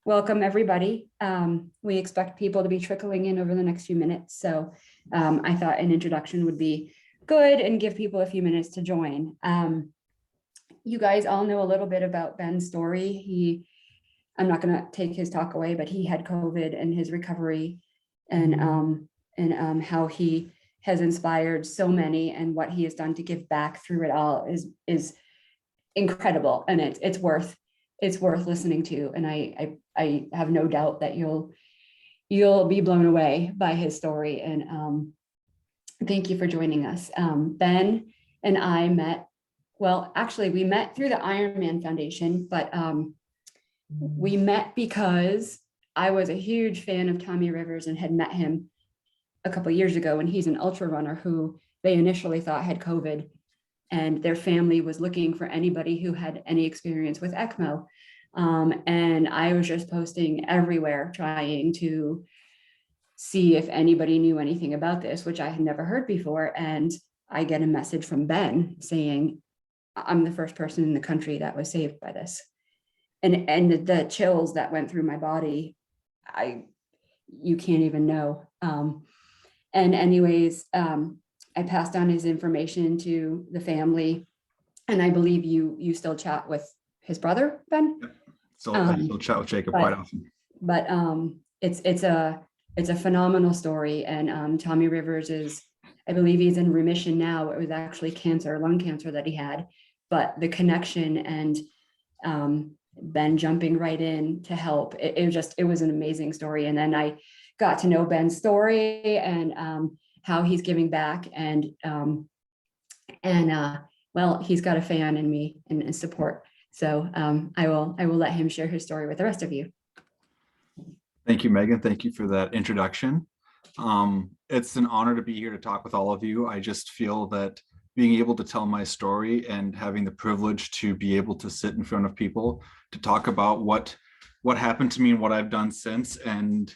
welcome everybody. We expect people to be trickling in over the next few minutes. So I thought an introduction would be good and give people a few minutes to join. You guys all know a little bit about Ben's story. I'm not going to take his talk away, but he had COVID and his recovery and how he has inspired so many, and what he has done to give back through it all is incredible. And it's worth listening to. And I have no doubt that you'll be blown away by his story. And thank you for joining us. Ben and I met, well, actually we met through the Ironman Foundation, but we met because I was a huge fan of Tommy Rivers and had met him a couple of years ago. And he's an ultra runner who they initially thought had COVID, and their family was looking for anybody who had any experience with ECMO. And I was just posting everywhere trying to see if anybody knew anything about this, which I had never heard before. And I get a message from Ben saying, I'm the first person in the country that was saved by this. And the chills that went through my body, you can't even know. And anyways, I passed on his information to the family, and I believe you still chat with his brother, Ben. So I still chat with Jacob quite often. But it's a phenomenal story, and Tommy Rivers is, I believe he's in remission now. It was actually cancer, lung cancer that he had, but the connection and Ben jumping right in to help. It was an amazing story. And then I got to know Ben's story and how he's giving back, and well, he's got a fan in me and support. So I will let him share his story with the rest of you. Thank you, Megan. Thank you for that introduction. It's an honor to be here to talk with all of you. I just feel that being able to tell my story and having the privilege to be able to sit in front of people to talk about what happened to me and what I've done since, and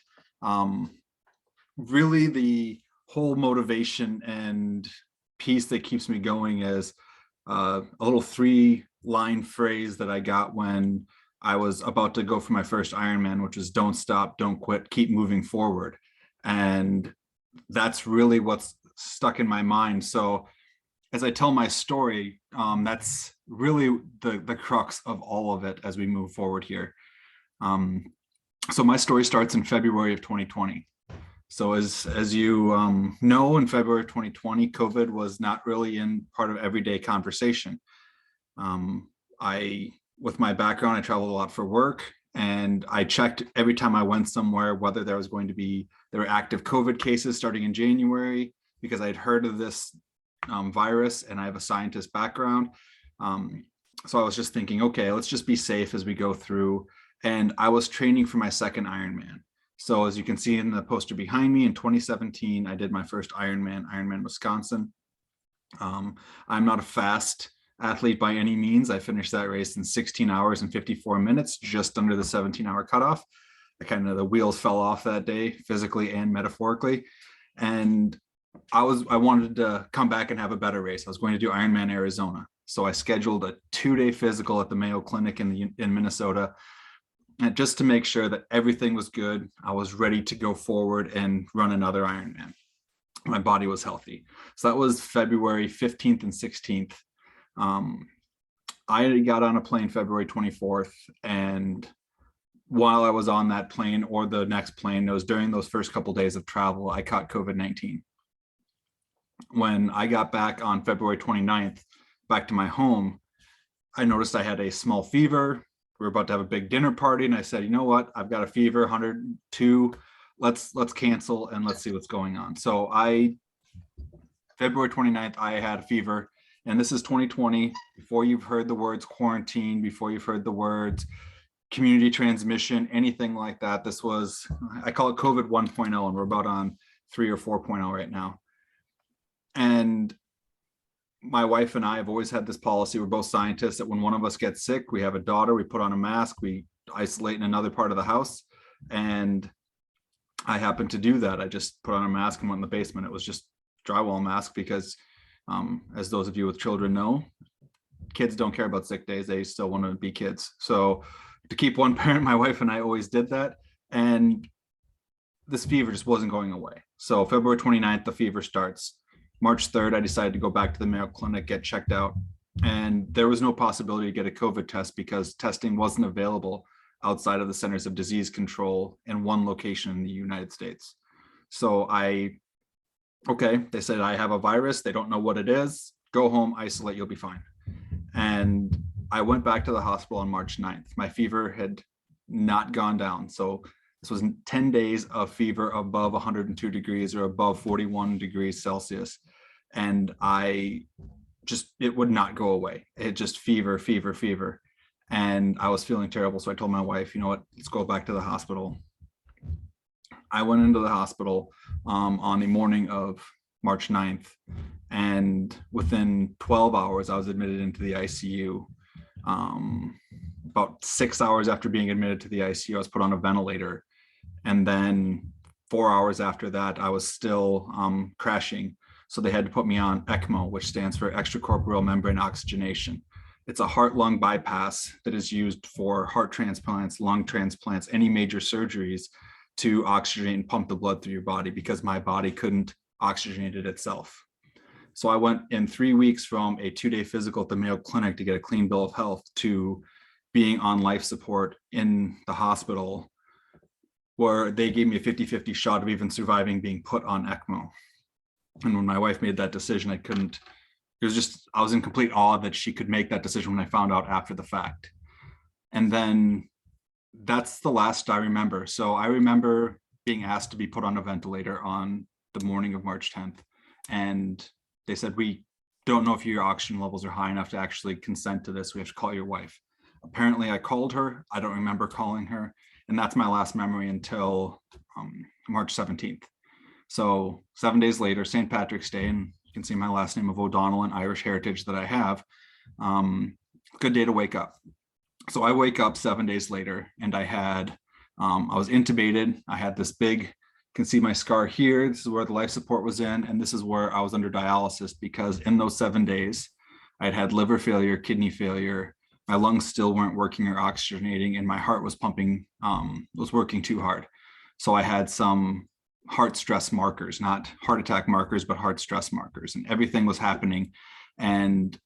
really the whole motivation and piece that keeps me going is a little 3-line phrase that I got when I was about to go for my first Ironman, which is don't stop, don't quit, keep moving forward. And that's really what's stuck in my mind. So as I tell my story, that's really the crux of all of it as we move forward here. So my story starts in February of 2020. So as you know, in February of 2020, COVID was not really in part of everyday conversation. With my background, I traveled a lot for work, and I checked every time I went somewhere whether there were active COVID cases starting in January, because I'd heard of this virus and I have a scientist background. So I was just thinking, okay, let's just be safe as we go through. And I was training for my second Ironman. So as you can see in the poster behind me, in 2017, I did my first Ironman Wisconsin. I'm not a fast athlete by any means. I finished that race in 16 hours and 54 minutes, just under the 17-hour cutoff. The wheels fell off that day, physically and metaphorically. And I wanted to come back and have a better race. I was going to do Ironman Arizona. So I scheduled a 2-day physical at the Mayo Clinic in Minnesota, and just to make sure that everything was good. I was ready to go forward and run another Ironman. My body was healthy. So that was February 15th and 16th. I got on a plane February 24th, and while I was on that plane or the next plane, it was during those first couple of days of travel, I caught COVID-19. When I got back on February 29th, back to my home, I noticed I had a small fever. We were about to have a big dinner party, and I said, you know what? I've got a fever, 102. Let's cancel and let's see what's going on. So February 29th, I had a fever, and this is 2020, before you've heard the words quarantine, before you've heard the words community transmission, anything like that. This was, I call it COVID 1.0, and we're about on 3 or 4.0 right now. And my wife and I have always had this policy. We're both scientists, that when one of us gets sick, we have a daughter, we put on a mask, we isolate in another part of the house. And I happened to do that. I just put on a mask and went in the basement. It was just drywall mask because as those of you with children know, kids don't care about sick days. They still want to be kids. So to keep one parent, my wife and I always did that. And this fever just wasn't going away. So February 29th, the fever starts. March 3rd, I decided to go back to the Mayo Clinic, get checked out. And there was no possibility to get a COVID test because testing wasn't available outside of the Centers of Disease Control in one location in the United States. So they said, I have a virus. They don't know what it is. Go home, isolate, you'll be fine. And I went back to the hospital on March 9th. My fever had not gone down. So this was 10 days of fever above 102 degrees or above 41 degrees Celsius. And it would not go away. It just fever. And I was feeling terrible. So I told my wife, you know what, let's go back to the hospital. I went into the hospital on the morning of March 9th. And within 12 hours, I was admitted into the ICU. About 6 hours after being admitted to the ICU, I was put on a ventilator. And then 4 hours after that, I was still crashing. So they had to put me on ECMO, which stands for extracorporeal membrane oxygenation. It's a heart-lung bypass that is used for heart transplants, lung transplants, any major surgeries to oxygenate and pump the blood through your body because my body couldn't oxygenate it itself. So I went in 3 weeks from a 2-day physical at the Mayo Clinic to get a clean bill of health to being on life support in the hospital, where they gave me a 50-50 shot of even surviving being put on ECMO. And when my wife made that decision, I was in complete awe that she could make that decision when I found out after the fact. And then that's the last I remember. So I remember being asked to be put on a ventilator on the morning of March 10th. And they said, we don't know if your oxygen levels are high enough to actually consent to this. We have to call your wife. Apparently I called her. I don't remember calling her. And that's my last memory until March 17th. So 7 days later, St. Patrick's Day, and you can see my last name of O'Donnell and Irish heritage that I have. Good day to wake up. So I wake up 7 days later and I was intubated. I had this big, you can see my scar here. This is where the life support was in. And this is where I was under dialysis because in those 7 days, I had liver failure, kidney failure. My lungs still weren't working or oxygenating and my heart was pumping, was working too hard. So I had some heart stress markers, not heart attack markers, but heart stress markers, and everything was happening. And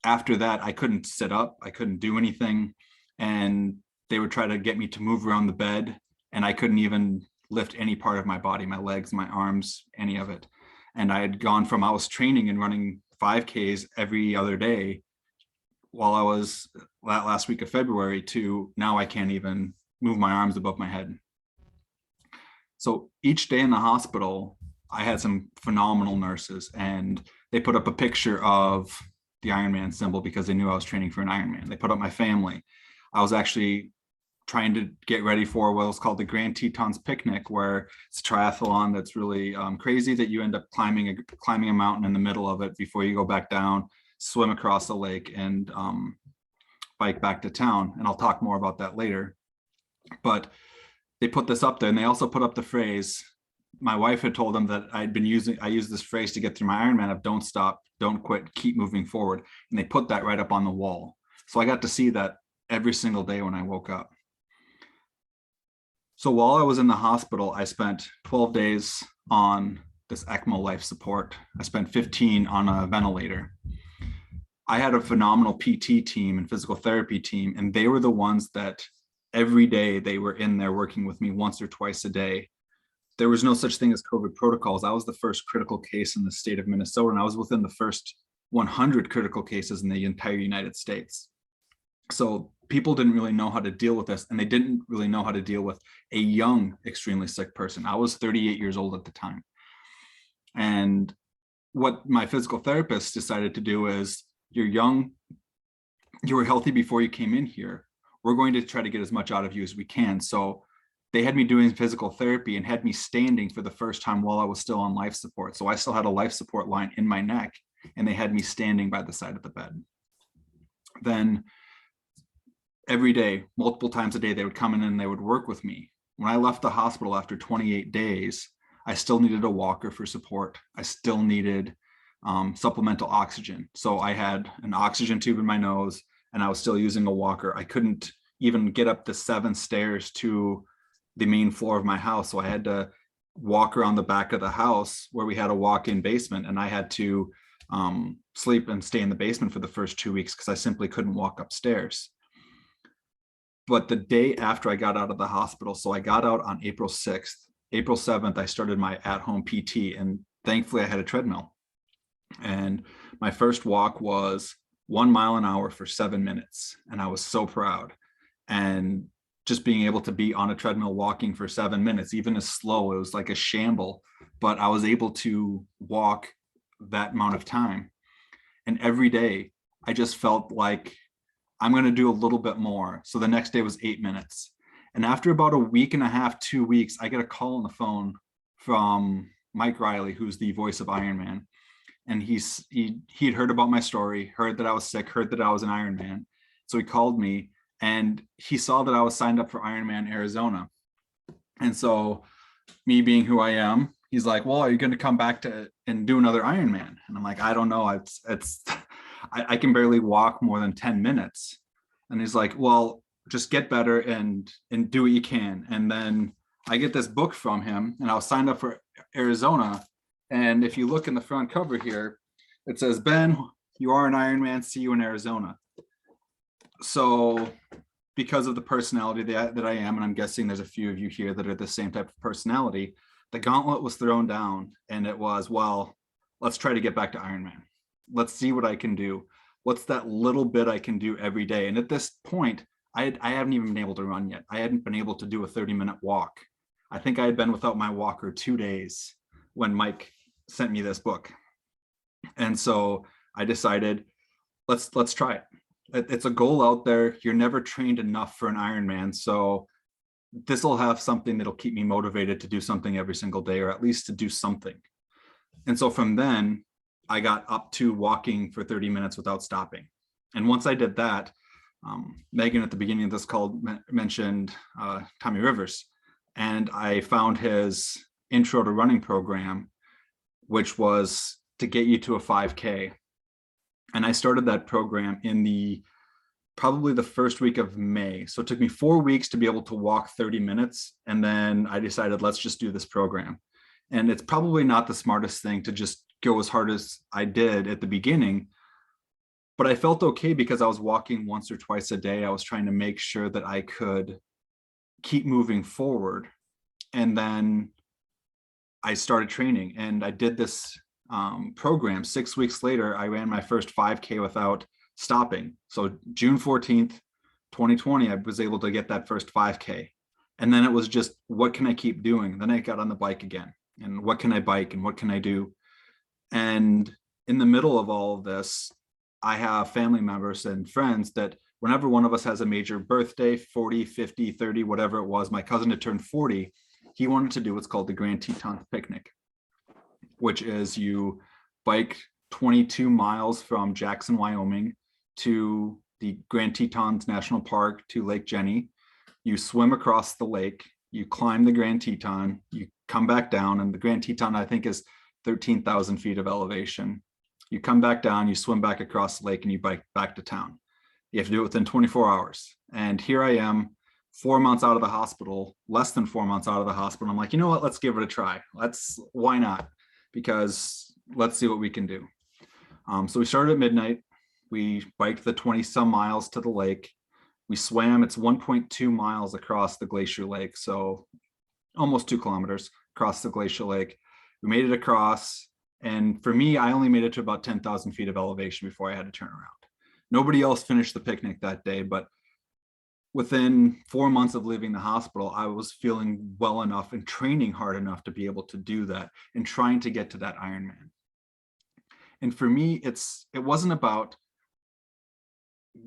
after that, I couldn't sit up, I couldn't do anything. And they would try to get me to move around the bed and I couldn't even lift any part of my body, my legs, my arms, any of it. And I had gone from, I was training and running 5Ks every other day while I was that last week of February to now I can't even move my arms above my head. So each day in the hospital, I had some phenomenal nurses and they put up a picture of the Ironman symbol because they knew I was training for an Ironman. They put up my family. I was actually trying to get ready for what was called the Grand Tetons Picnic, where it's a triathlon that's really crazy that you end up climbing a mountain in the middle of it before you go back down, swim across the lake and bike back to town. And I'll talk more about that later. But they put this up there and they also put up the phrase, my wife had told them that I used this phrase to get through my Ironman of don't stop, don't quit, keep moving forward. And they put that right up on the wall. So I got to see that every single day when I woke up. So while I was in the hospital, I spent 12 days on this ECMO life support. I spent 15 on a ventilator. I had a phenomenal PT team and physical therapy team, and they were the ones that every day they were in there working with me once or twice a day. There was no such thing as COVID protocols. I was the first critical case in the state of Minnesota, and I was within the first 100 critical cases in the entire United States. So people didn't really know how to deal with this, and they didn't really know how to deal with a young, extremely sick person. I was 38 years old at the time. And what my physical therapist decided to do is, you're young, you were healthy before you came in here. We're going to try to get as much out of you as we can. So they had me doing physical therapy and had me standing for the first time while I was still on life support. So I still had a life support line in my neck, and they had me standing by the side of the bed. Then every day, multiple times a day, they would come in and they would work with me. When I left the hospital after 28 days, I still needed a walker for support. I still needed supplemental oxygen. So I had an oxygen tube in my nose and I was still using a walker. I couldn't even get up the 7 stairs to the main floor of my house. So I had to walk around the back of the house where we had a walk-in basement, and I had to sleep and stay in the basement for the first 2 weeks because I simply couldn't walk upstairs. But the day after I got out of the hospital, so I got out on April 6th, April 7th, I started my at-home PT, and thankfully I had a treadmill. And my first walk was 1 mile an hour for 7 minutes. And I was so proud. And just being able to be on a treadmill walking for 7 minutes, even as slow, it was like a shamble, but I was able to walk that amount of time. And every day I just felt like I'm going to do a little bit more. So the next day was 8 minutes. And after about a week and a half, 2 weeks, I get a call on the phone from Mike Riley, who's the voice of Ironman. And he'd heard about my story, heard that I was sick, heard that I was an Ironman. So he called me, and he saw that I was signed up for Ironman Arizona. And so me being who I am, he's like, well, are you going to come back and do another Ironman? And I'm like, I don't know. I can barely walk more than 10 minutes. And he's like, well, just get better and do what you can. And then I get this book from him, and I was signed up for Arizona. And if you look in the front cover here, it says, Ben, you are an Ironman, see you in Arizona. So because of the personality that I am, and I'm guessing there's a few of you here that are the same type of personality, the gauntlet was thrown down, and it was, well, let's try to get back to Ironman. Let's see what I can do. What's that little bit I can do every day? And at this point, I haven't even been able to run yet. I hadn't been able to do a 30-minute walk. I think I had been without my walker 2 days when Mike sent me this book. And so I decided, let's try it. It's a goal out there. You're never trained enough for an Ironman. So this will have something that'll keep me motivated to do something every single day, or at least to do something. And so from then, I got up to walking for 30 minutes without stopping. And once I did that, Megan at the beginning of this call mentioned Tommy Rivers, and I found his intro to running program, which was to get you to a 5K. And I started that program in probably the first week of May. So it took me 4 weeks to be able to walk 30 minutes. And then I decided, let's just do this program. And it's probably not the smartest thing to just go as hard as I did at the beginning, but I felt okay because I was walking once or twice a day. I was trying to make sure that I could keep moving forward. And then I started training, and I did this program. 6 weeks later, I ran my first 5K without stopping. So June 14th, 2020, I was able to get that first 5K. And then it was just, what can I keep doing? Then I got on the bike again, and what can I bike and what can I do? And in the middle of all of this, I have family members and friends that whenever one of us has a major birthday, 40, 50, 30, whatever it was, my cousin had turned 40, he wanted to do what's called the Grand Tetons Picnic, which is you bike 22 miles from Jackson, Wyoming to the Grand Tetons National Park to Lake Jenny. You swim across the lake, you climb the Grand Teton, you come back down, and the Grand Teton, I think, is 13,000 feet of elevation. You come back down, you swim back across the lake, and you bike back to town. You have to do it within 24 hours. And here I am, 4 months out of the hospital, less than 4 months out of the hospital. I'm like, you know what, let's give it a try. Why not? Because let's see what we can do. So we started at midnight. We biked the 20 some miles to the lake. We swam, it's 1.2 miles across the glacier lake. So almost 2 kilometers across the glacier lake. We made it across. And for me, I only made it to about 10,000 feet of elevation before I had to turn around. Nobody else finished the picnic that day, but within 4 months of leaving the hospital, I was feeling well enough and training hard enough to be able to do that and trying to get to that Ironman. And for me, it wasn't about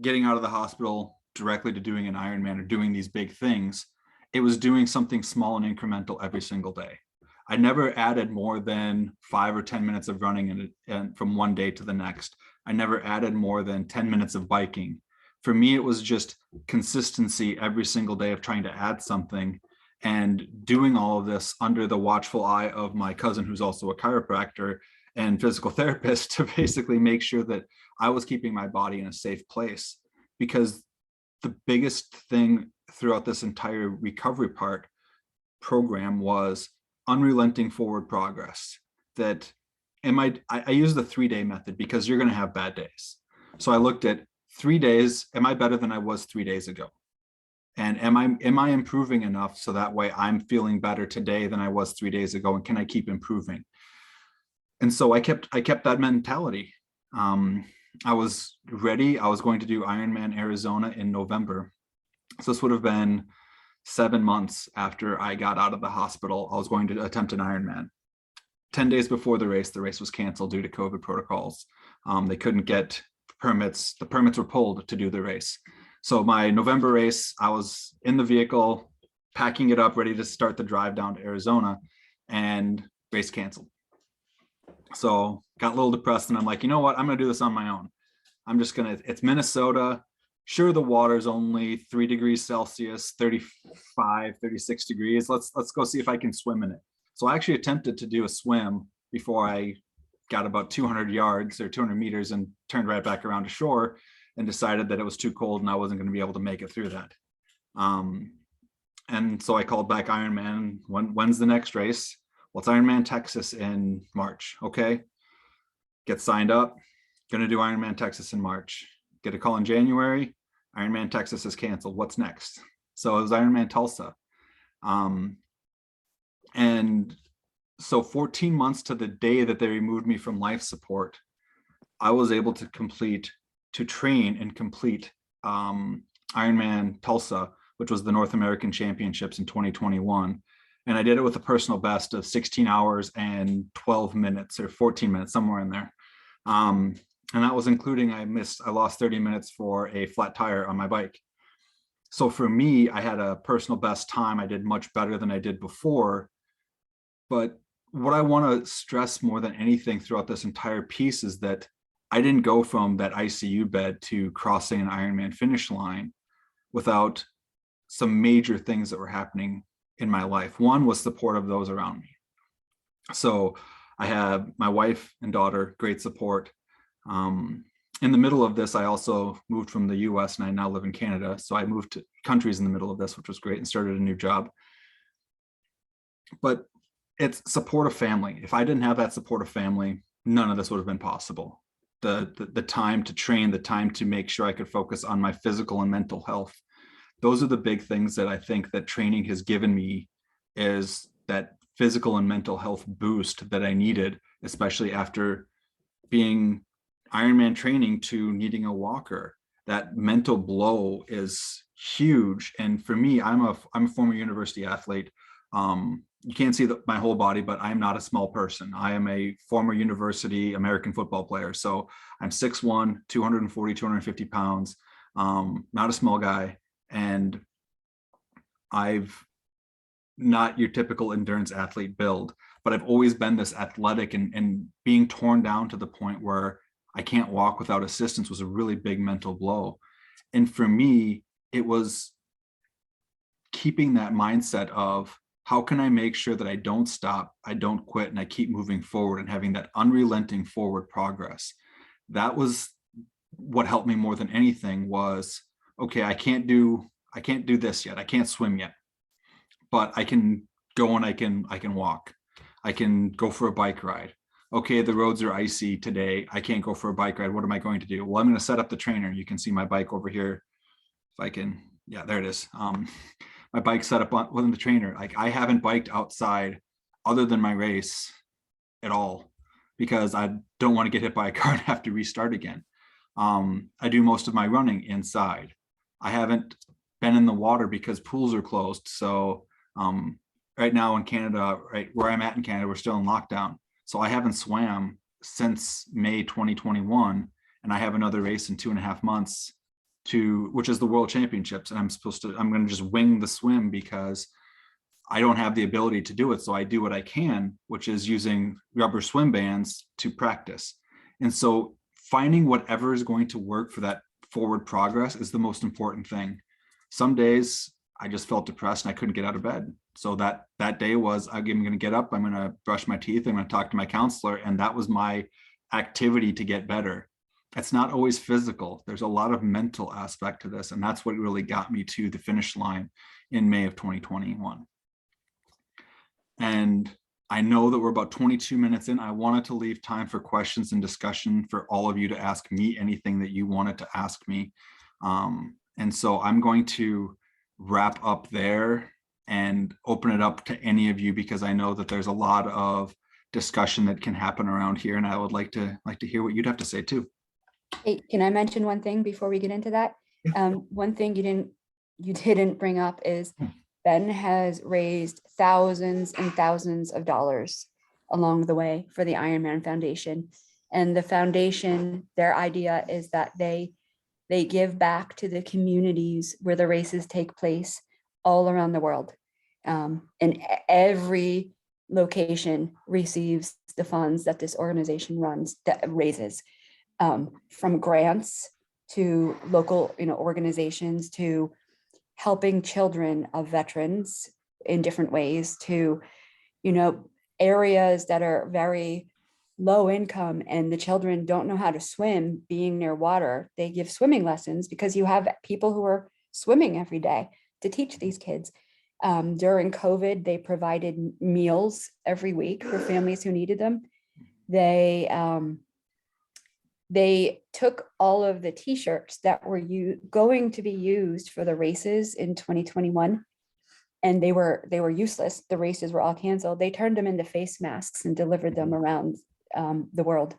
getting out of the hospital directly to doing an Ironman or doing these big things. It was doing something small and incremental every single day. I never added more than 5 or 10 minutes of running and from one day to the next. I never added more than 10 minutes of biking. For me, it was just consistency every single day of trying to add something and doing all of this under the watchful eye of my cousin, who's also a chiropractor and physical therapist, to basically make sure that I was keeping my body in a safe place. Because the biggest thing throughout this entire recovery program was unrelenting forward progress. That I use the 3-day method because you're going to have bad days. So I looked at 3 days. Am I better than I was 3 days ago? And am I improving enough so that way I'm feeling better today than I was 3 days ago? And can I keep improving? And so I kept that mentality. I was ready. I was going to do Ironman Arizona in November. So this would have been 7 months after I got out of the hospital. I was going to attempt an Ironman. 10 days before the race was canceled due to COVID protocols. They couldn't get permits. The permits were pulled to do the race. So my November race, I was in the vehicle, packing it up, ready to start the drive down to Arizona, and race canceled. So got a little depressed, and I'm like, you know what? I'm going to do this on my own. It's Minnesota. Sure, the water's only 3 degrees Celsius, 35, 36 degrees. Let's go see if I can swim in it. So I actually attempted to do a swim before I got about 200 yards or 200 meters and turned right back around to shore and decided that it was too cold and I wasn't going to be able to make it through that. And so I called back Ironman. When's the next race? Well, it's Ironman Texas in March. Okay. Get signed up. Going to do Ironman Texas in March. Get a call in January. Ironman Texas is canceled. What's next? So it was Ironman Tulsa. And so 14 months to the day that they removed me from life support, I was able to train and complete Ironman Tulsa, which was the North American Championships in 2021. And I did it with a personal best of 16 hours and 12 minutes or 14 minutes, somewhere in there. And that was including I lost 30 minutes for a flat tire on my bike. So for me, I had a personal best time. I did much better than I did before. But what I want to stress more than anything throughout this entire piece is that I didn't go from that ICU bed to crossing an Ironman finish line without some major things that were happening in my life. One was support of those around me. So I have my wife and daughter, great support. In the middle of this, I also moved from the US and I now live in Canada. So I moved to countries in the middle of this, which was great, and started a new job. But it's support of family. If I didn't have that support of family, none of this would have been possible. The time to train, the time to make sure I could focus on my physical and mental health. Those are the big things that I think that training has given me, is that physical and mental health boost that I needed, especially after being Ironman training to needing a walker. That mental blow is huge. And for me, I'm a former university athlete. You can't see my whole body, but I'm not a small person. I am a former university American football player. So I'm 6'1", 240, 250 pounds, not a small guy. And I've not your typical endurance athlete build, but I've always been this athletic, and being torn down to the point where I can't walk without assistance was a really big mental blow. And for me, it was keeping that mindset of, how can I make sure that I don't stop, I don't quit, and I keep moving forward and having that unrelenting forward progress. That was what helped me more than anything. Was, okay, I can't do this yet. I can't swim yet, but I can go and I can walk. I can go for a bike ride. Okay, the roads are icy today. I can't go for a bike ride. What am I going to do? Well, I'm going to set up the trainer. You can see my bike over here. If I can, yeah, there it is. My bike set up within the trainer. Like, I haven't biked outside other than my race at all, because I don't want to get hit by a car and have to restart again. I do most of my running inside. I haven't been in the water because pools are closed. So right now in Canada, right where I'm at in Canada, we're still in lockdown. So I haven't swam since May 2021, and I have another race in 2.5 months, which is the World Championships. And I'm going to just wing the swim because I don't have the ability to do it. So I do what I can, which is using rubber swim bands to practice. And so finding whatever is going to work for that forward progress is the most important thing. Some days I just felt depressed and I couldn't get out of bed. So that day was, I'm going to get up, I'm going to brush my teeth, I'm going to talk to my counselor. And that was my activity to get better. it's not always physical. There's a lot of mental aspect to this. And that's what really got me to the finish line in May of 2021. And I know that we're about 22 minutes in. I wanted to leave time for questions and discussion for all of you to ask me anything that you wanted to ask me. And so I'm going to wrap up there and open it up to any of you, because I know that there's a lot of discussion that can happen around here. And I would like to hear what you'd have to say too. Hey, can I mention one thing before we get into that? One thing you didn't bring up is Ben has raised thousands and thousands of dollars along the way for the Ironman Foundation. And the foundation, their idea is that they give back to the communities where the races take place all around the world. And every location receives the funds that this organization raises, from grants to local, organizations, to helping children of veterans in different ways, to, areas that are very low income and the children don't know how to swim. Being near water, they give swimming lessons, because you have people who are swimming every day to teach these kids. During COVID, they provided meals every week for families who needed them. They took all of the t-shirts that were going to be used for the races in 2021, and they were useless. The races were all canceled. They turned them into face masks and delivered them around the world.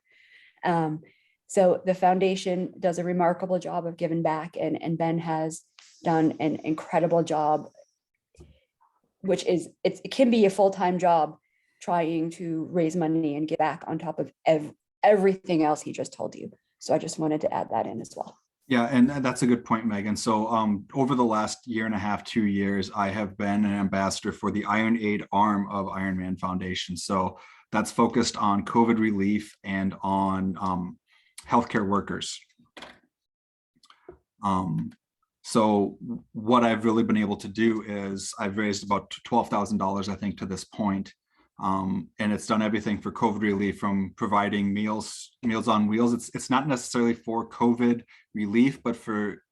So the foundation does a remarkable job of giving back, and Ben has done an incredible job, which is, it can be a full-time job trying to raise money and give back on top of everything else he just told you. So I just wanted to add that in as well. Yeah, and that's a good point, Megan. So over the last year and a half, 2 years, I have been an ambassador for the Iron Aid arm of Ironman Foundation. So that's focused on COVID relief and on healthcare workers. So what I've really been able to do is I've raised about $12,000, I think, to this point. And it's done everything for COVID relief, from providing meals on wheels. It's not necessarily for COVID relief, but for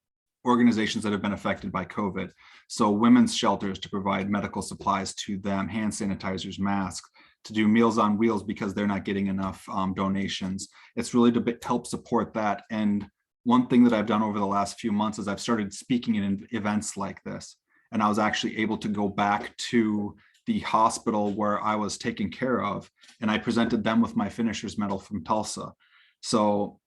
organizations that have been affected by COVID. So women's shelters, to provide medical supplies to them, hand sanitizers, masks, to do meals on wheels because they're not getting enough donations. It's really to help support that. And one thing that I've done over the last few months is I've started speaking in events like this. And I was actually able to go back to the hospital where I was taken care of, and I presented them with my finisher's medal from Tulsa. So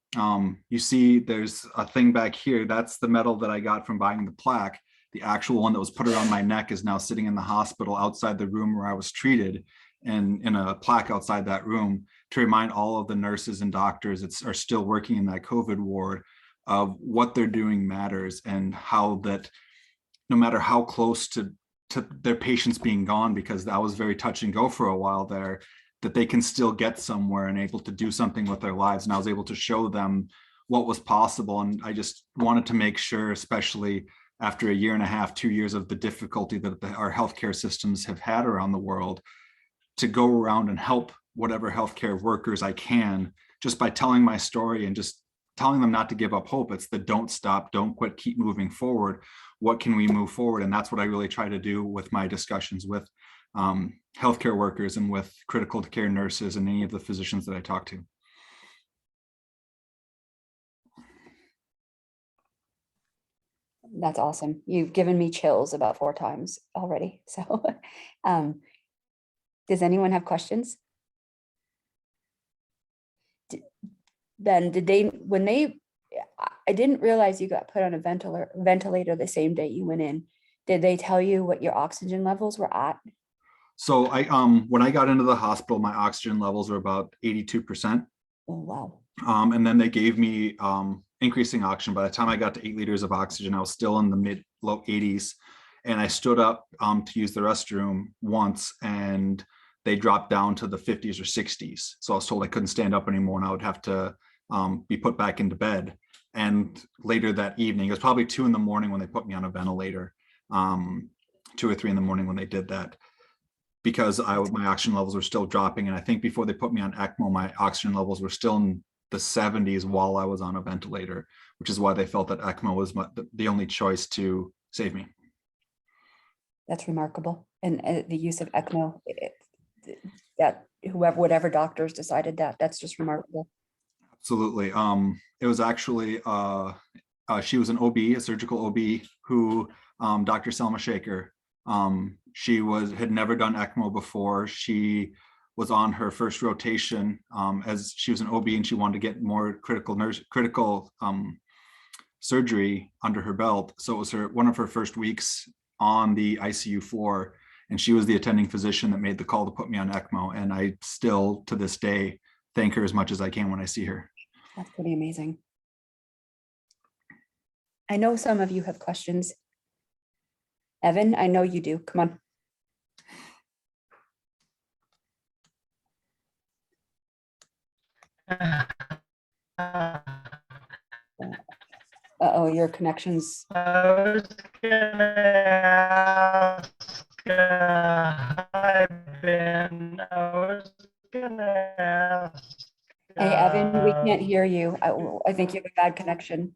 you see there's a thing back here. That's the medal that I got from buying the plaque. The actual one that was put around my neck is now sitting in the hospital outside the room where I was treated, and in a plaque outside that room to remind all of the nurses and doctors that are still working in that COVID ward of what they're doing matters, and how that no matter how close to their patients being gone, because that was very touch and go for a while there, that they can still get somewhere and able to do something with their lives. And I was able to show them what was possible. And I just wanted to make sure, especially after a year and a half, 2 years of the difficulty that our healthcare systems have had around the world, to go around and help whatever healthcare workers I can, just by telling my story and just telling them not to give up hope. It's the don't stop, don't quit, keep moving forward. What can we move forward? And that's what I really try to do with my discussions with healthcare workers and with critical care nurses and any of the physicians that I talk to. That's awesome. You've given me chills about 4 times already. So does anyone have questions? Ben, I didn't realize you got put on a ventilator the same day you went in. Did they tell you what your oxygen levels were at? So when I got into the hospital, my oxygen levels were about 82%. Oh, wow. And then they gave me increasing oxygen. By the time I got to 8 liters of oxygen, I was still in the low 80s. And I stood up to use the restroom once, and they dropped down to the 50s or 60s. So I was told I couldn't stand up anymore, and I would have to be put back into bed. And later that evening, it was probably 2 in the morning when they put me on a ventilator, 2 or 3 in the morning when they did that, because my oxygen levels were still dropping. And I think before they put me on ECMO, my oxygen levels were still in the 70s while I was on a ventilator, which is why they felt that ECMO was the only choice to save me. That's remarkable. And the use of ECMO, that whatever doctors decided that, that's just remarkable. Absolutely. It was actually, she was an OB, a surgical OB, who Dr. Selma Shaker, she had never done ECMO before. She was on her first rotation as she was an OB, and she wanted to get more critical surgery under her belt. So it was one of her first weeks on the ICU floor, and she was the attending physician that made the call to put me on ECMO. And I still, to this day, thank her as much as I can when I see her. That's pretty amazing. I know some of you have questions. Evan, I know you do. Come on. Uh-oh, your connection's. I was gonna ask, hi Ben. I was gonna ask. Hey, Evan, we can't hear you. I think you have a bad connection.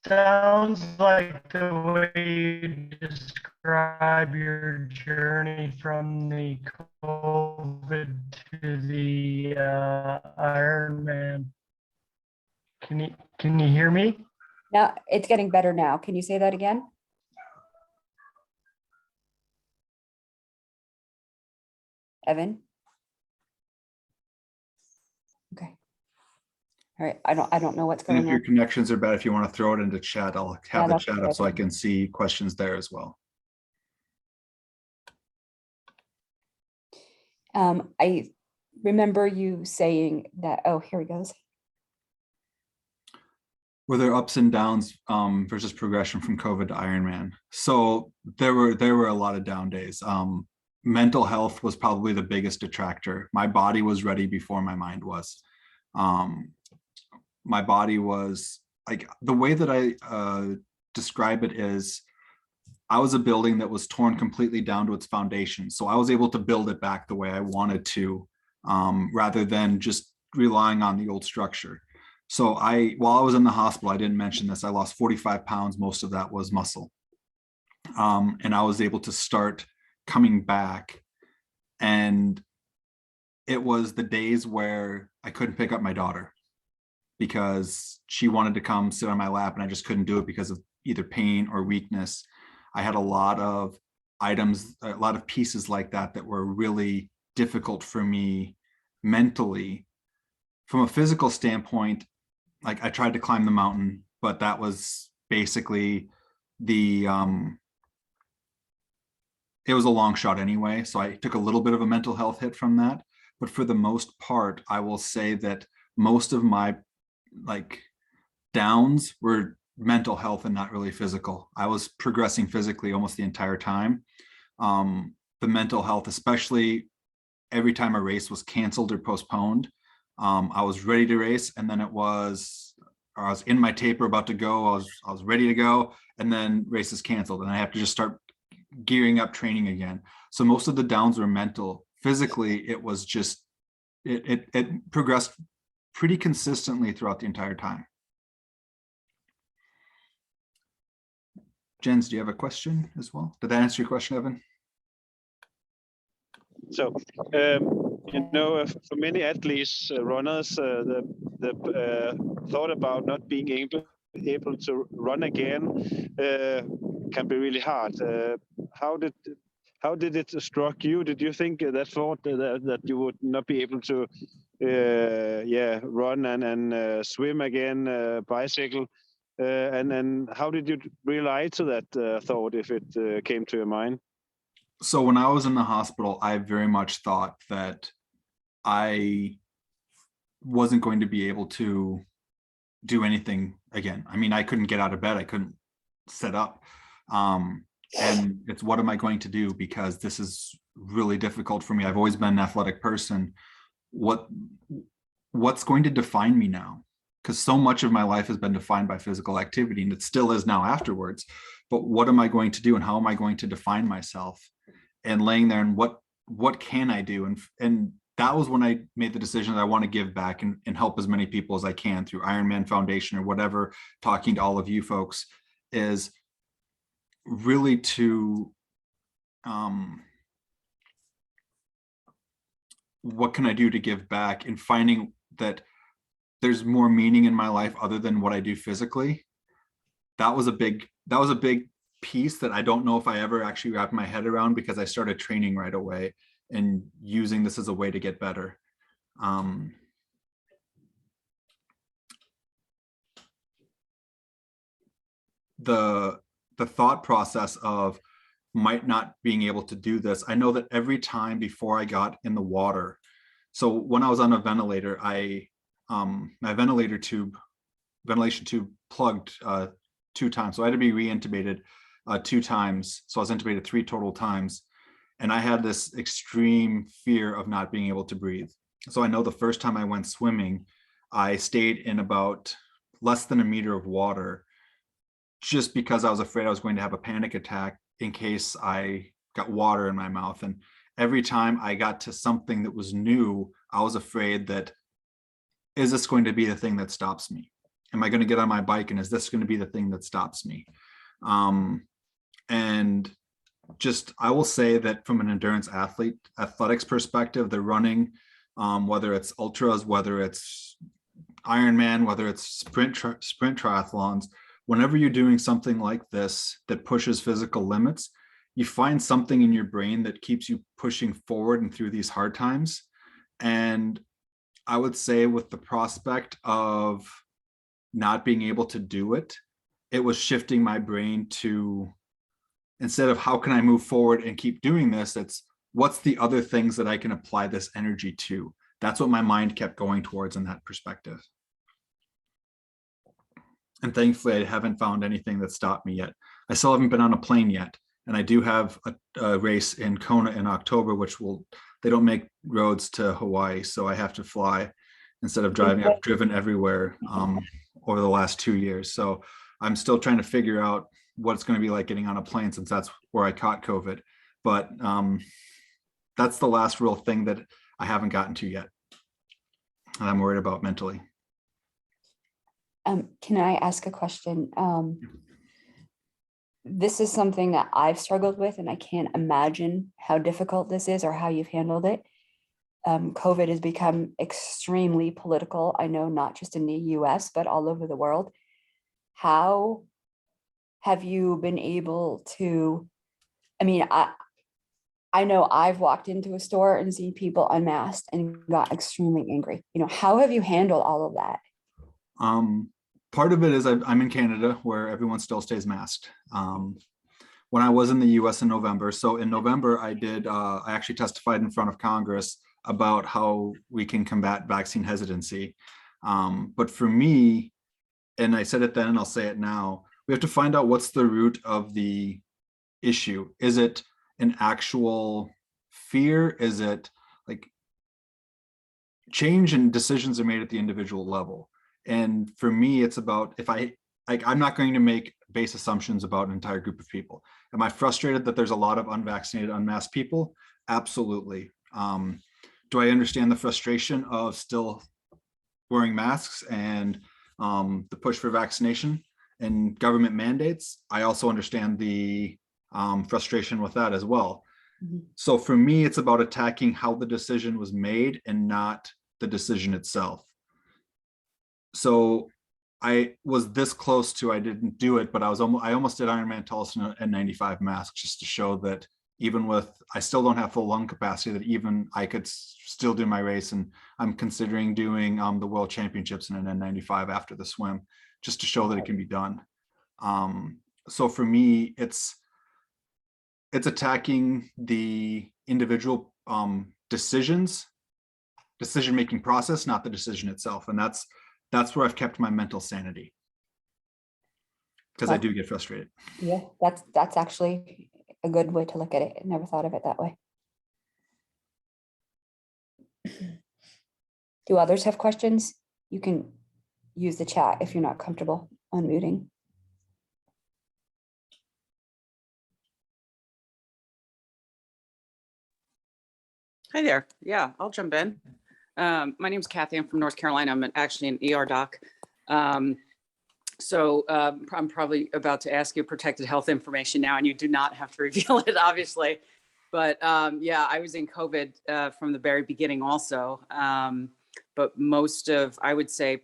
Sounds like the way you describe your journey from the COVID to the Ironman. Can you hear me? Now it's getting better now. Can you say that again? Evan? Okay. All right. I don't know what's And going if your on. connections are bad, if you want to throw it into chat, I'll have the that's chat up so I can see questions there as well. I remember you saying that, oh, here he goes. Were there ups and downs versus progression from COVID to Ironman? So there were a lot of down days. Mental health was probably the biggest detractor. My body was ready before my mind was. My body was like, the way that I describe it is, I was a building that was torn completely down to its foundation. So I was able to build it back the way I wanted to, rather than just relying on the old structure. So while I was in the hospital, I didn't mention this, I lost 45 pounds. Most of that was muscle. And I was able to start coming back. And it was the days where I couldn't pick up my daughter because she wanted to come sit on my lap and I just couldn't do it because of either pain or weakness. I had a lot of items, a lot of pieces like that were really difficult for me mentally. From a physical standpoint, like I tried to climb the mountain, but that was basically it was a long shot anyway. So I took a little bit of a mental health hit from that. But for the most part, I will say that most of my downs were mental health and not really physical. I was progressing physically almost the entire time. The mental health, especially every time a race was canceled or postponed, I was ready to race, and then I was in my taper about to go. I was ready to go, and then race is canceled, and I have to just start gearing up training again. So most of the downs were mental. Physically, it was just it progressed pretty consistently throughout the entire time. Jens, do you have a question as well? Did that answer your question, Evan? So, for many athletes, runners, the thought about not being able to run again can be really hard. How did it struck you? Did you think that thought that you would not be able to run and swim again, bicycle? And how did you realize to that thought if it came to your mind? So when I was in the hospital, I very much thought that I wasn't going to be able to do anything again. I mean, I couldn't get out of bed. I couldn't sit up. And it's, what am I going to do? Because this is really difficult for me. I've always been an athletic person. What's going to define me now? Because so much of my life has been defined by physical activity, and it still is now afterwards. But what am I going to do, and how am I going to define myself? And laying there, and what can I do? And that was when I made the decision that I want to give back and help as many people as I can through Ironman Foundation or whatever, talking to all of you folks, is really to what can I do to give back, and finding that there's more meaning in my life other than what I do physically. That was a big piece that I don't know if I ever actually wrapped my head around, because I started training right away and using this as a way to get better. The thought process of might not being able to do this, I know that every time before I got in the water, so when I was on a ventilator, my ventilation tube plugged 2 times, so I had to be re-intubated 2 times. So I was intubated 3 total times, and I had this extreme fear of not being able to breathe. So I know the first time I went swimming, I stayed in about less than a meter of water, just because I was afraid I was going to have a panic attack in case I got water in my mouth. And every time I got to something that was new, I was afraid that, is this going to be the thing that stops me? Am I going to get on my bike and is this going to be the thing that stops me? And just, I will say that from an endurance athletics perspective, the running, whether it's ultras, whether it's Ironman, whether it's sprint triathlons, whenever you're doing something like this that pushes physical limits, you find something in your brain that keeps you pushing forward and through these hard times. And I would say with the prospect of not being able to do it, it was shifting my brain to, instead of how can I move forward and keep doing this, it's what's the other things that I can apply this energy to. That's what my mind kept going towards in that perspective. And thankfully, I haven't found anything that stopped me yet. I still haven't been on a plane yet. And I do have a race in Kona in October, which they don't make roads to Hawaii. So I have to fly instead of driving. I've driven everywhere over the last 2 years. So I'm still trying to figure out what it's going to be like getting on a plane, since that's where I caught COVID. But that's the last real thing that I haven't gotten to yet, and I'm worried about mentally. Can I ask a question? This is something that I've struggled with, and I can't imagine how difficult this is or how you've handled it. COVID has become extremely political. I know, not just in the US, but all over the world. How have you been able to, I mean, I know I've walked into a store and seen people unmasked and got extremely angry. How have you handled all of that? Part of it is I'm in Canada, where everyone still stays masked. When I was in the US in November, so in November, I actually testified in front of Congress about how we can combat vaccine hesitancy. But for me, and I said it then and I'll say it now, we have to find out what's the root of the issue. Is it an actual fear? Is it like change and decisions are made at the individual level? And for me, it's about, I'm not going to make base assumptions about an entire group of people. Am I frustrated that there's a lot of unvaccinated, unmasked people? Absolutely. Do I understand the frustration of still wearing masks and the push for vaccination and government mandates? I also understand the frustration with that as well. Mm-hmm. So for me, it's about attacking how the decision was made and not the decision itself. So I was this close to, I didn't do it, but I almost did Ironman Tulsa at 95 masks, just to show that even with, I still don't have full lung capacity, that even I could still do my race. And I'm considering doing the World Championships in an N95 after the swim, just to show that it can be done. So for me, it's attacking the individual decision-making process, not the decision itself. And that's where I've kept my mental sanity, because I do get frustrated. Yeah, that's actually a good way to look at it. I never thought of it that way. Do others have questions? You can use the chat if you're not comfortable unmuting. Hi there. Yeah, I'll jump in. My name's Kathy. I'm from North Carolina. I'm actually an ER doc. I'm probably about to ask you protected health information now, and you do not have to reveal it, obviously. But yeah, I was in COVID from the very beginning also. But I would say,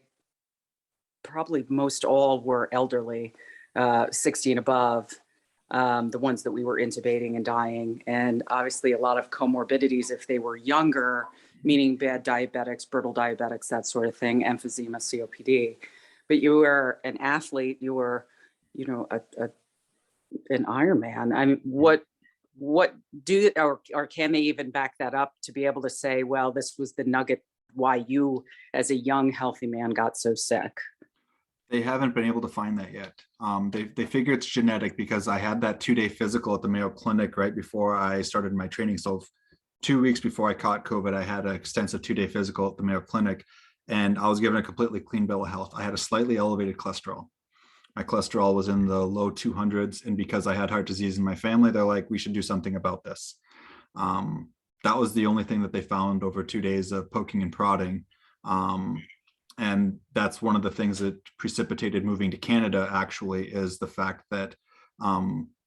probably most all were elderly, 60 and above. The ones that we were intubating and dying, and obviously a lot of comorbidities if they were younger, meaning bad diabetics, brittle diabetics, that sort of thing, emphysema, COPD. But you were an athlete, you were, an Ironman. I mean, what do, or can they even back that up to be able to say, well, this was the nugget why you as a young, healthy man got so sick? They haven't been able to find that yet. They figure it's genetic because I had that 2-day physical at the Mayo Clinic right before I started my training. So 2 weeks before I caught COVID, I had an extensive 2-day physical at the Mayo Clinic, and I was given a completely clean bill of health. I had a slightly elevated cholesterol. My cholesterol was in the low 200s, and because I had heart disease in my family, they're like, we should do something about this. That was the only thing that they found over 2 days of poking and prodding. And that's one of the things that precipitated moving to Canada, actually, is the fact that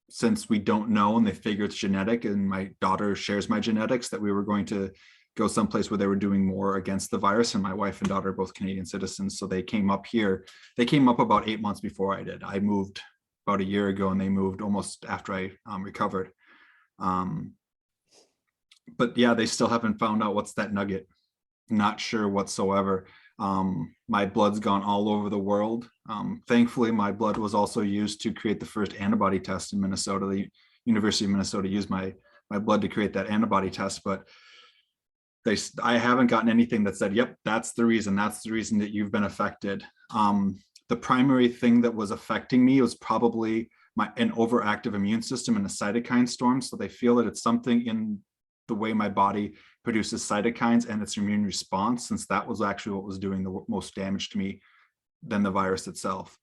since we don't know and they figure it's genetic, and my daughter shares my genetics, that we were going to go someplace where they were doing more against the virus. And my wife and daughter are both Canadian citizens. So they came up here. They came up about 8 months before I did. I moved about a year ago, and they moved almost after I recovered. But yeah, they still haven't found out what's that nugget. Not sure whatsoever. My blood's gone all over the world. Thankfully, my blood was also used to create the first antibody test in Minnesota. The University of Minnesota used my blood to create that antibody test, but I haven't gotten anything that said, yep, that's the reason that you've been affected. The primary thing that was affecting me was probably an overactive immune system and a cytokine storm. So they feel that it's something in the way my body produces cytokines and its immune response, since that was actually what was doing the most damage to me than the virus itself.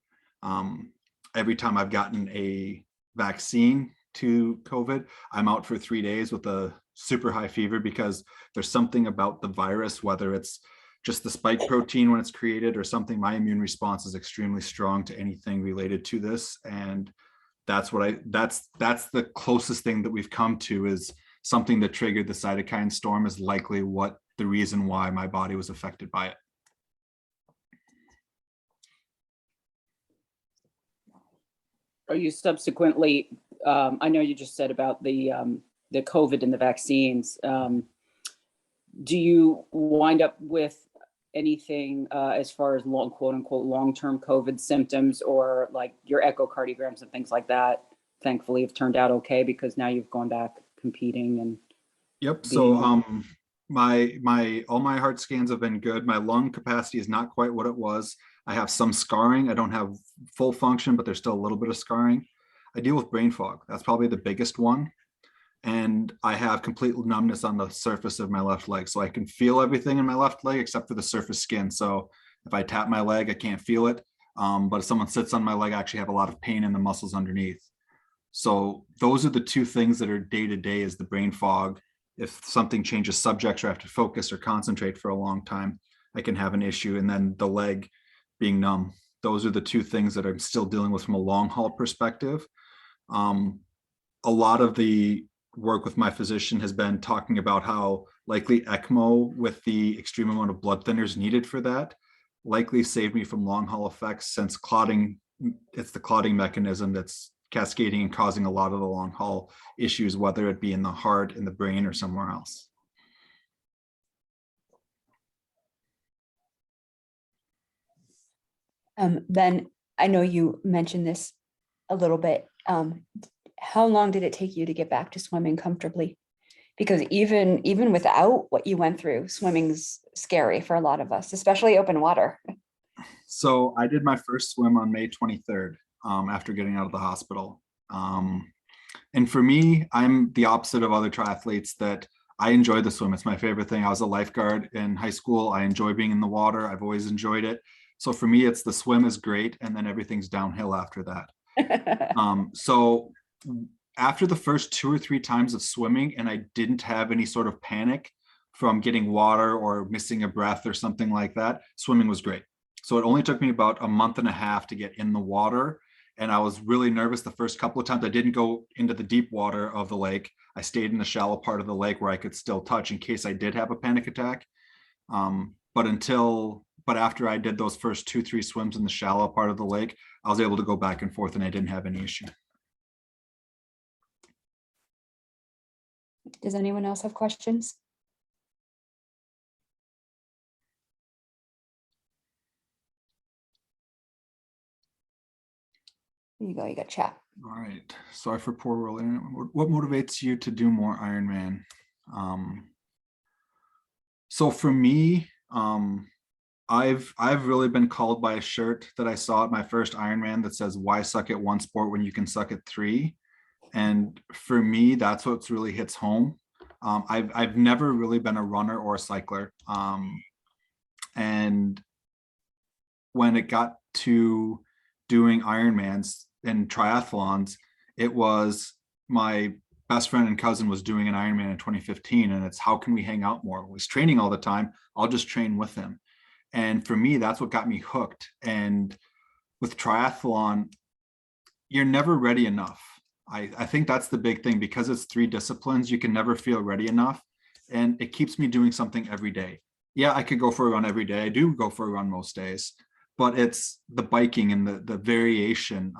Every time I've gotten a vaccine to COVID, I'm out for 3 days with a super high fever, because there's something about the virus, whether it's just the spike protein when it's created or something, my immune response is extremely strong to anything related to this. And that's the closest thing that we've come to, is something that triggered the cytokine storm is likely what the reason why my body was affected by it. Are you subsequently, I know you just said about the COVID and the vaccines. Do you wind up with anything as far as quote unquote long-term COVID symptoms, or like your echocardiograms and things like that, thankfully have turned out okay because now you've gone back competing? And yep. So all my heart scans have been good. My lung capacity is not quite what it was. I have some scarring. I don't have full function, but there's still a little bit of scarring. I deal with brain fog. That's probably the biggest one. And I have complete numbness on the surface of my left leg. So I can feel everything in my left leg except for the surface skin. So if I tap my leg, I can't feel it. But if someone sits on my leg, I actually have a lot of pain in the muscles underneath. So those are the two things that are day to day, is the brain fog. If something changes subjects or I have to focus or concentrate for a long time, I can have an issue. And then the leg being numb. Those are the two things that I'm still dealing with from a long haul perspective. A lot of the work with my physician has been talking about how likely ECMO, with the extreme amount of blood thinners needed for that, likely saved me from long haul effects, since clotting, it's the clotting mechanism that's cascading and causing a lot of the long haul issues, whether it be in the heart, in the brain, or somewhere else. Ben, I know you mentioned this a little bit. How long did it take you to get back to swimming comfortably? Because even without what you went through, swimming's scary for a lot of us, especially open water. So I did my first swim on May 23rd, after getting out of the hospital. And for me, I'm the opposite of other triathletes, that I enjoy the swim. It's my favorite thing. I was a lifeguard in high school. I enjoy being in the water. I've always enjoyed it. So for me, it's the swim is great, and then everything's downhill after that. So after the first 2 or 3 times of swimming, and I didn't have any sort of panic, from getting water or missing a breath or something like that, swimming was great. So it only took me about a month and a half to get in the water. And I was really nervous the first couple of times. I didn't go into the deep water of the lake. I stayed in the shallow part of the lake where I could still touch in case I did have a panic attack. But after I did those first 2-3 swims in the shallow part of the lake, I was able to go back and forth and I didn't have any issue. Does anyone else have questions? There you go, you got chat. All right. Sorry for poor roll internet. What motivates you to do more Ironman? So for me, I've really been called by a shirt that I saw at my first Ironman that says, "Why suck at one sport when you can suck at 3?" And for me, that's what really hits home. I've never really been a runner or a cycler. And when it got to doing Ironmans and triathlons, it was my best friend and cousin was doing an Ironman in 2015. And it's, how can we hang out more? He's training all the time. I'll just train with him. And for me, that's what got me hooked. And with triathlon, you're never ready enough. I think that's the big thing, because it's 3 disciplines, you can never feel ready enough. And it keeps me doing something every day. Yeah, I could go for a run every day. I do go for a run most days, but it's the biking and the variation.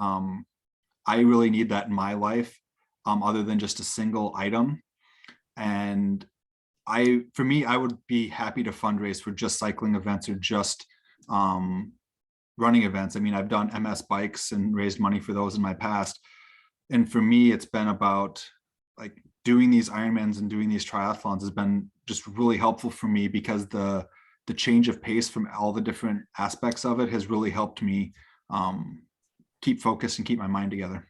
I really need that in my life, other than just a single item. And for me, I would be happy to fundraise for just cycling events or just running events. I mean, I've done MS bikes and raised money for those in my past. And for me, it's been about like doing these Ironmans and doing these triathlons has been just really helpful for me, because the change of pace from all the different aspects of it has really helped me keep focused and keep my mind together.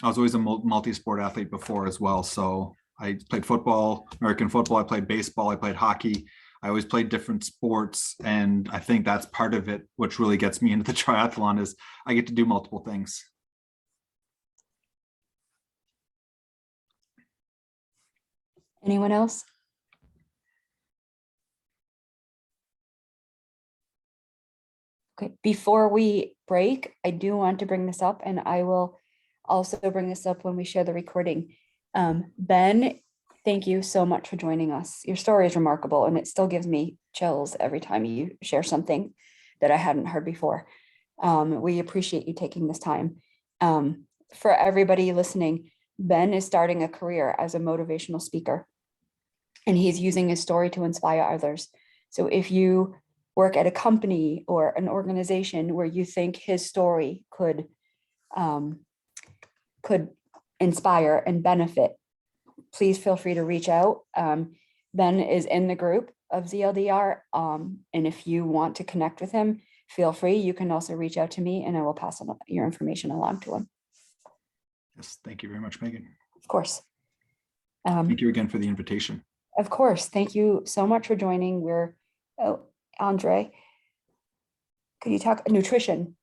I was always a multi-sport athlete before as well. So I played football, American football, I played baseball, I played hockey. I always played different sports. And I think that's part of it, which really gets me into the triathlon, is I get to do multiple things. Anyone else? Okay, before we break, I do want to bring this up, and I will also bring this up when we share the recording. Ben, thank you so much for joining us. Your story is remarkable, and it still gives me chills every time you share something that I hadn't heard before. We appreciate you taking this time. For everybody listening, Ben is starting a career as a motivational speaker, and he's using his story to inspire others. So if you work at a company or an organization where you think his story could inspire and benefit, please feel free to reach out. Ben is in the group of ZLDR. And if you want to connect with him, feel free. You can also reach out to me and I will pass on your information along to him. Yes, thank you very much, Megan. Of course. Thank you again for the invitation. Of course. Thank you so much for joining. Andre, could you talk nutrition?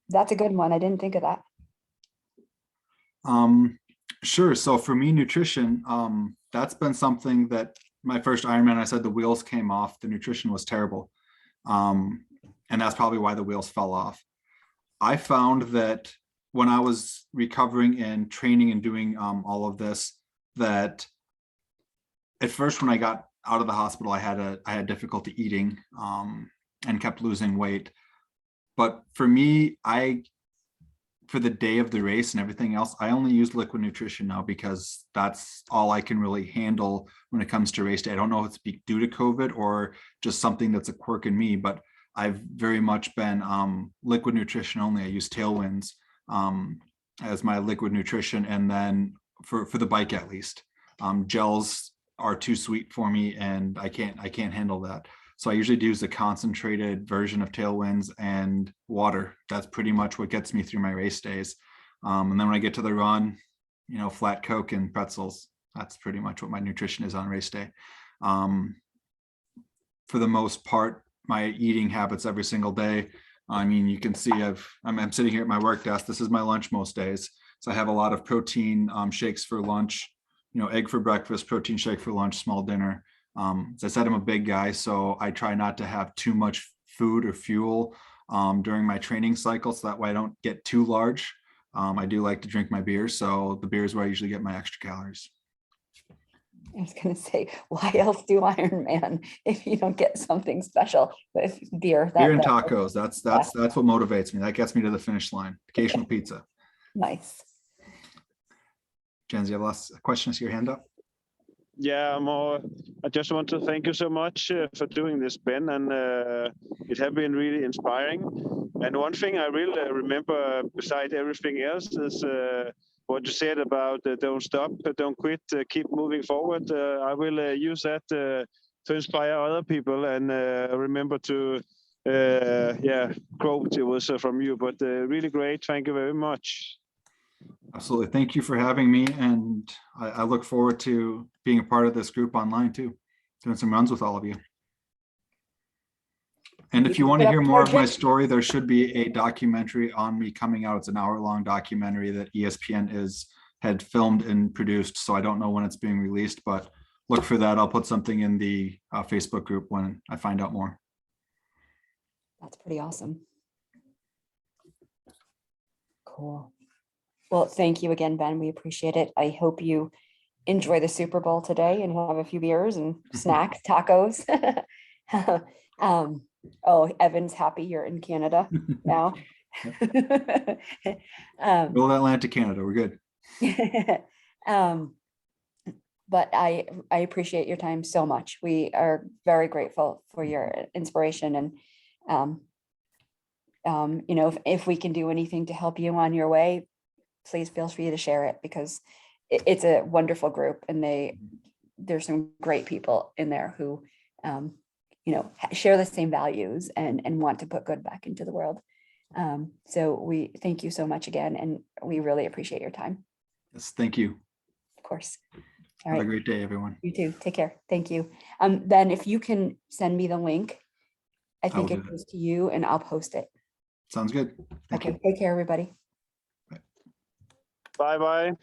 That's a good one. I didn't think of that. Sure. So for me, nutrition, that's been something that my first Ironman, I said the wheels came off. The nutrition was terrible. And that's probably why the wheels fell off. I found that when I was recovering and training and doing all of this, that at first when I got out of the hospital, I had difficulty eating and kept losing weight. But for me, for the day of the race and everything else, I only use liquid nutrition now, because that's all I can really handle when it comes to race day. I don't know if it's due to COVID or just something that's a quirk in me, but I've very much been liquid nutrition only. I use Tailwinds as my liquid nutrition. And then for the bike, at least, gels are too sweet for me and I can't handle that. So I usually use a concentrated version of Tailwinds and water. That's pretty much what gets me through my race days. And then when I get to the run, flat Coke and pretzels. That's pretty much what my nutrition is on race day. For the most part, my eating habits every single day. I mean, you can see I'm sitting here at my work desk. This is my lunch most days. So I have a lot of protein shakes for lunch. egg for breakfast, protein shake for lunch, small dinner. As I said, I'm a big guy, so I try not to have too much food or fuel during my training cycle, so that way I don't get too large. I do like to drink my beer, so the beer is where I usually get my extra calories. I was gonna say, why else do Ironman if you don't get something special with beer? Beer and tacos. That's what motivates me. That gets me to the finish line. Occasional pizza. Nice. Jens, you have last question? I see your hand up. Yeah, I just want to thank you so much for doing this, Ben, and it has been really inspiring. And one thing I really remember, beside everything else, is what you said about don't stop, don't quit, keep moving forward. I will use that to inspire other people, and remember to, quote, it was from you, but really great. Thank you very much. Absolutely. Thank you for having me. And I look forward to being a part of this group online too, doing some runs with all of you. And if you want to hear more of my story, there should be a documentary on me coming out. It's an hour-long documentary that ESPN had filmed and produced. So I don't know when it's being released, but look for that. I'll put something in the Facebook group when I find out more. That's pretty awesome. Cool. Well, thank you again, Ben. We appreciate it. I hope you enjoy the Super Bowl today and have a few beers and snacks, tacos. Oh, Evan's happy you're in Canada now. Go Atlanta, Canada. We're good. But I appreciate your time so much. We are very grateful for your inspiration, and if we can do anything to help you on your way, please feel free to share it, because it's a wonderful group, and there's some great people in there who share the same values and want to put good back into the world. So we thank you so much again, and we really appreciate your time. Yes, thank you. Of course. All Have right. a great day, everyone. You too. Take care. Thank you. Ben, if you can send me the link, I think will it do goes to you, and I'll post it. Sounds good. Thank Okay. you. Take care, everybody. Bye-bye.